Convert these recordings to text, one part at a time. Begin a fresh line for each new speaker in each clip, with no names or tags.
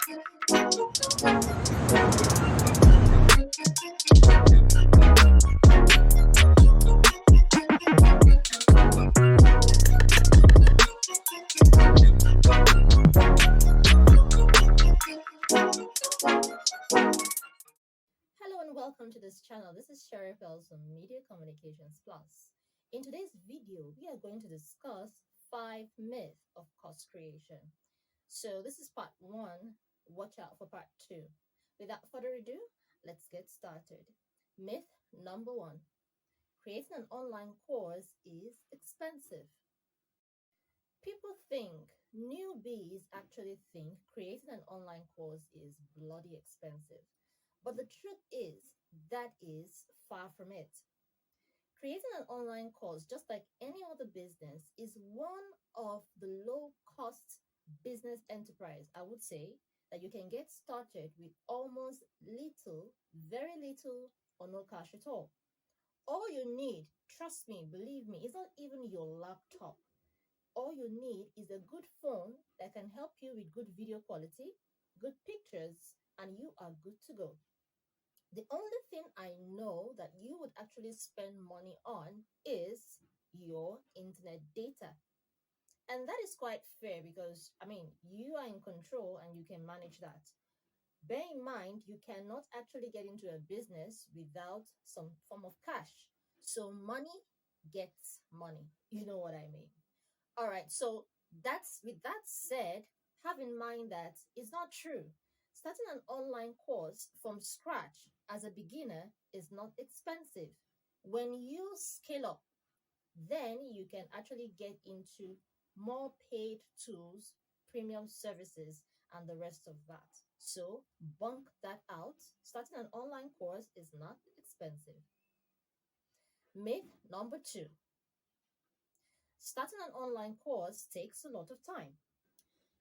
Hello and welcome to this channel. This is Sherry Fells from Media Communications Plus. In today's video, we are going to discuss 5 myths of course creation. So this is part 1. Watch out for part 2. Without further ado, let's get started. Myth number 1. Creating an online course is expensive. People think, newbies actually think creating an online course is bloody expensive. But the truth is, that is far from it. Creating an online course, just like any other business, is one of the low cost business enterprise, I would say, that you can get started with almost little, very little, or no cash at all. All you need, trust me, believe me, is not even your laptop. All you need is a good phone that can help you with good video quality, good pictures, and you are good to go. The only thing I know that you would actually spend money on is your internet data. And that is quite fair because, you are in control and you can manage that. Bear in mind, you cannot actually get into a business without some form of cash. So money gets money. You know what I mean? All right. So that's with that said, have in mind that it's not true. Starting an online course from scratch as a beginner is not expensive. When you scale up, then you can actually get into more paid tools, premium services, and the rest of that. So bunk that out. Starting an online course is not expensive. Myth number 2. Starting an online course takes a lot of time.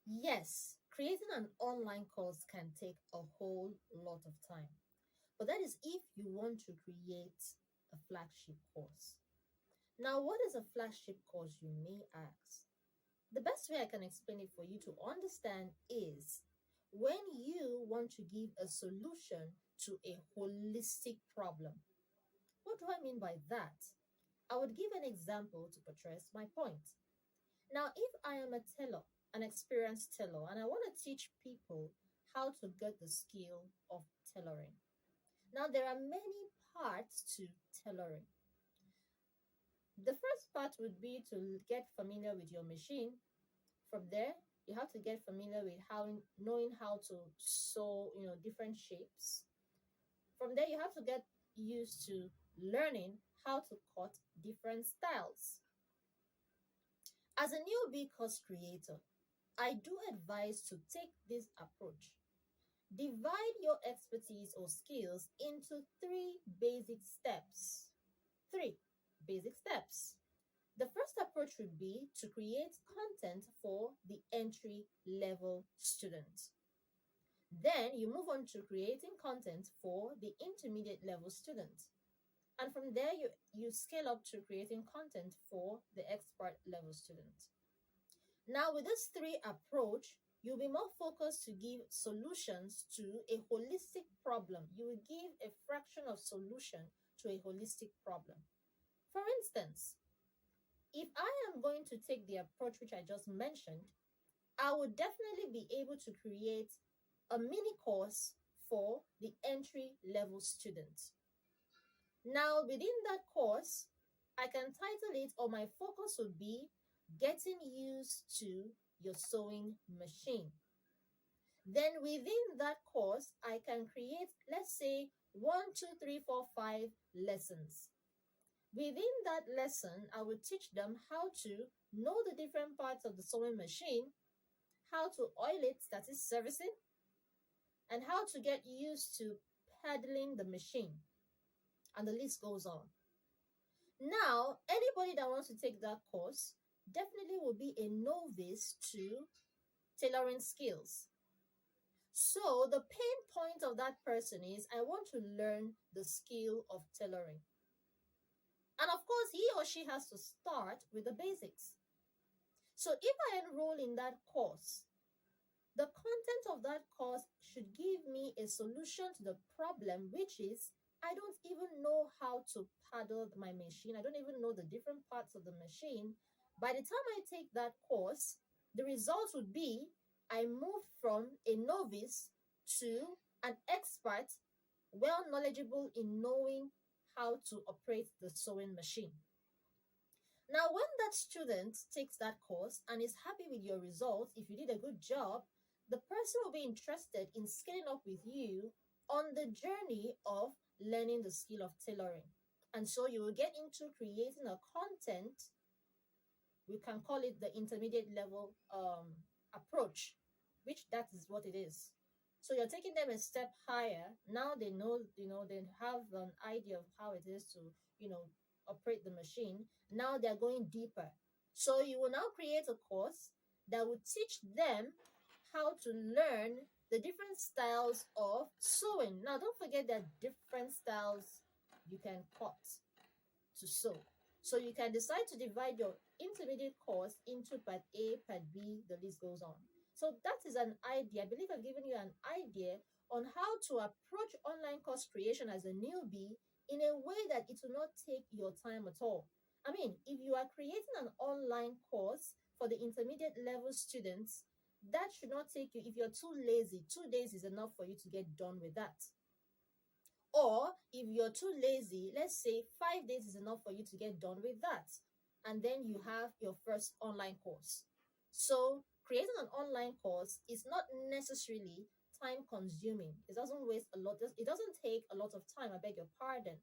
Yes, creating an online course can take a whole lot of time. But that is if you want to create a flagship course. Now, what is a flagship course, you may ask? The best way I can explain it for you to understand is when you want to give a solution to a holistic problem. What do I mean by that? I would give an example to buttress my point. Now, if I am a teller, an experienced teller, and I want to teach people how to get the skill of tailoring. Now, there are many parts to tailoring. The first part would be to get familiar with your machine. From there, you have to get familiar with knowing how to sew, different shapes. From there, you have to get used to learning how to cut different styles. As a newbie course creator, I do advise to take this approach. Divide your expertise or skills into 3 basic steps. 3 basic steps. The first approach would be to create content for the entry level student. Then you move on to creating content for the intermediate level student. And from there, you scale up to creating content for the expert level student. Now, with this 3 approach, you'll be more focused to give solutions to a holistic problem. You will give a fraction of solution to a holistic problem. For instance, if I am going to take the approach which I just mentioned, I would definitely be able to create a mini course for the entry level student. Now, within that course, I can title it, or my focus would be getting used to your sewing machine. Then within that course, I can create, let's say, 1, 2, 3, 4, 5 lessons. Within that lesson, I will teach them how to know the different parts of the sewing machine, how to oil it, that is servicing, and how to get used to pedaling the machine. And the list goes on. Now, anybody that wants to take that course definitely will be a novice to tailoring skills. So the pain point of that person is, I want to learn the skill of tailoring. And of course, he or she has to start with the basics. So if I enroll in that course, The content of that course should give me a solution to the problem, which is I don't even know how to paddle my machine. I don't even know the different parts of the machine. By the time I take that course, the result would be I moved from a novice to an expert, well knowledgeable in knowing how to operate the sewing machine. Now, when that student takes that course and is happy with your results, if you did a good job, the person will be interested in scaling up with you on the journey of learning the skill of tailoring. And so you will get into creating a content, we can call it the intermediate level approach, which that is what it is. So you're taking them a step higher. Now they know, they have an idea of how it is to, operate the machine. Now they're going deeper. So you will now create a course that will teach them how to learn the different styles of sewing. Now, don't forget that different styles you can cut to sew. So you can decide to divide your intermediate course into part A, part B, the list goes on. So that is an idea. I believe I've given you an idea on how to approach online course creation as a newbie in a way that it will not take your time at all. I mean, if you are creating an online course for the intermediate level students, that should not take you, if you're too lazy, 2 days is enough for you to get done with that. Or if you're too lazy, let's say 5 days is enough for you to get done with that. And then you have your first online course. So creating an online course is not necessarily time consuming. It doesn't waste a lot. It doesn't take a lot of time. I beg your pardon.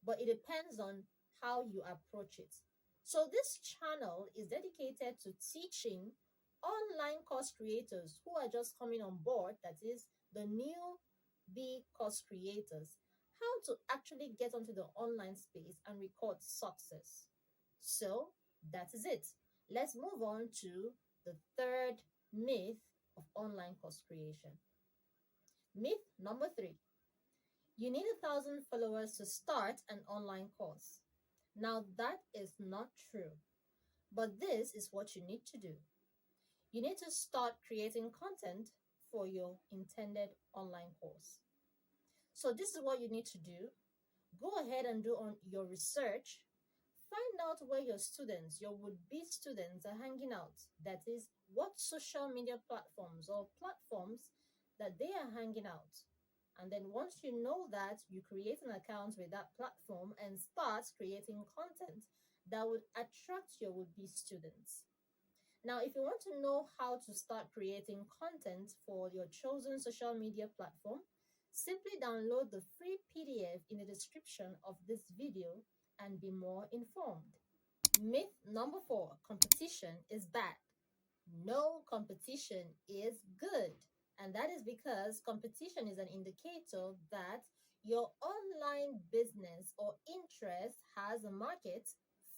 But it depends on how you approach it. So this channel is dedicated to teaching online course creators who are just coming on board, that is the newbie course creators, how to actually get onto the online space and record success. So that is it. Let's move on to the third myth of online course creation. Myth number 3: you need 1,000 followers to start an online course. Now, that is not true, but this is what you need to do. You need to start creating content for your intended online course. So, this is what you need to do. Go ahead and do on your research. Find out where your students, your would-be students, are hanging out. That is, what social media platforms or platforms that they are hanging out. And then once you know that, you create an account with that platform and start creating content that would attract your would-be students. Now, if you want to know how to start creating content for your chosen social media platform, simply download the free PDF in the description of this video and be more informed. Myth number 4: competition is bad. No, competition is good. And that is because competition is an indicator that your online business or interest has a market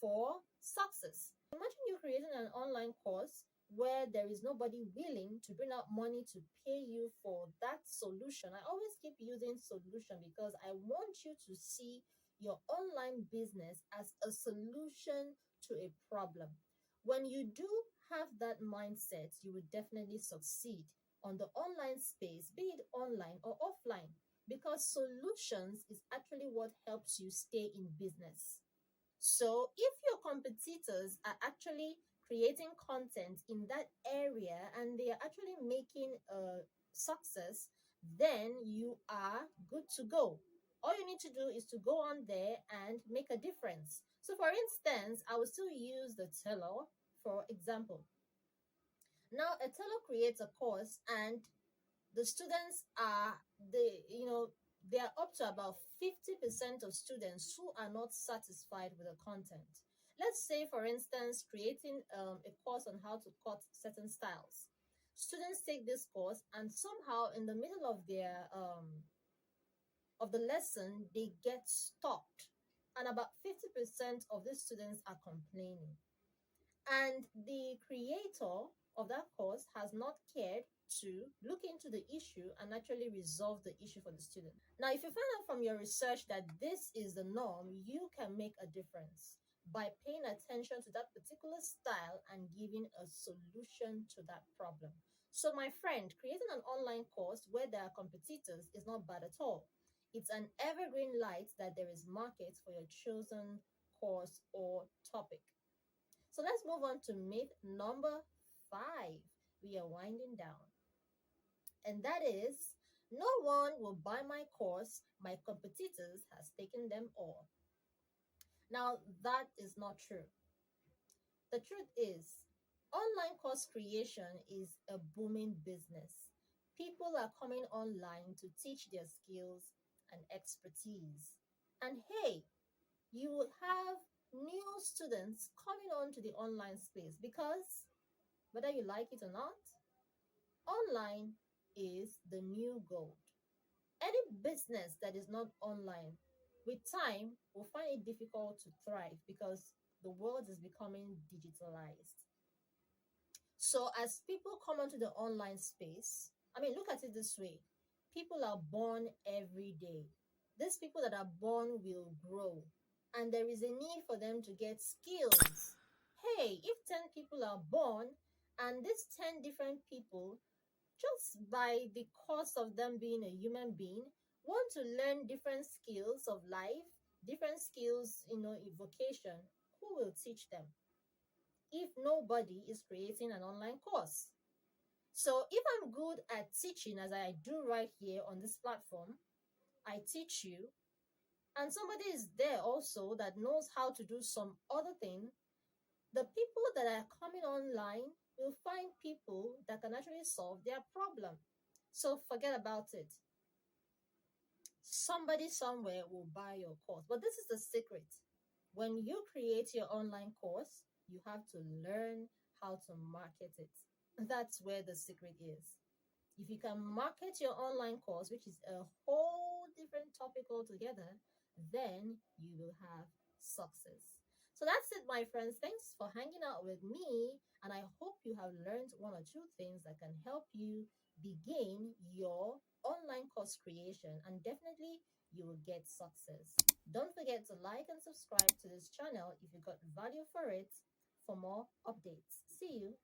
for success. Imagine you're creating an online course where there is nobody willing to bring out money to pay you for that solution. I always keep using solution because I want you to see your online business as a solution to a problem. When you do have that mindset, you will definitely succeed on the online space, be it online or offline, because solutions is actually what helps you stay in business. So if your competitors are actually creating content in that area and they are actually making a success, then you are good to go. All you need to do is to go on there and make a difference. So for instance, I will still use the teller for example. Now a teller creates a course and the students are they are up to about 50% of students who are not satisfied with the content. Let's say, for instance, creating a course on how to cut certain styles. Students take this course and somehow in the middle of the lesson they get stopped, and about 50% of the students are complaining, and the creator of that course has not cared to look into the issue and actually resolve the issue for the student. Now, if you find out from your research that this is the norm, you can make a difference by paying attention to that particular style and giving a solution to that problem. So, my friend, creating an online course where there are competitors is not bad at all. It's an evergreen light that there is market for your chosen course or topic. So, let's move on to myth number 5. We are winding down. And that is, no one will buy my course. My competitors has taken them all. Now, that is not true. The truth is, online course creation is a booming business. People are coming online to teach their skills and expertise. And hey, you will have new students coming onto the online space because whether you like it or not, online is the new gold. Any business that is not online, with time, will find it difficult to thrive because the world is becoming digitalized. So as people come onto the online space, I mean, look at it this way. People are born every day. These people that are born will grow, and there is a need for them to get skills. Hey, if 10 people are born, and these 10 different people, just by the course of them being a human being, want to learn different skills of life, different skills, in vocation, who will teach them if nobody is creating an online course? So if I'm good at teaching, as I do right here on this platform, I teach you, and somebody is there also that knows how to do some other thing, the people that are coming online will find people that can actually solve their problem. So forget about it. Somebody somewhere will buy your course. But this is the secret. When you create your online course, you have to learn how to market it. That's where the secret is. If you can market your online course, which is a whole different topic altogether, then you will have success. So that's it, my friends. Thanks for hanging out with me. And I hope you have learned one or two things that can help you begin your online course creation. And definitely, you will get success. Don't forget to like and subscribe to this channel if you got value for it for more updates. See you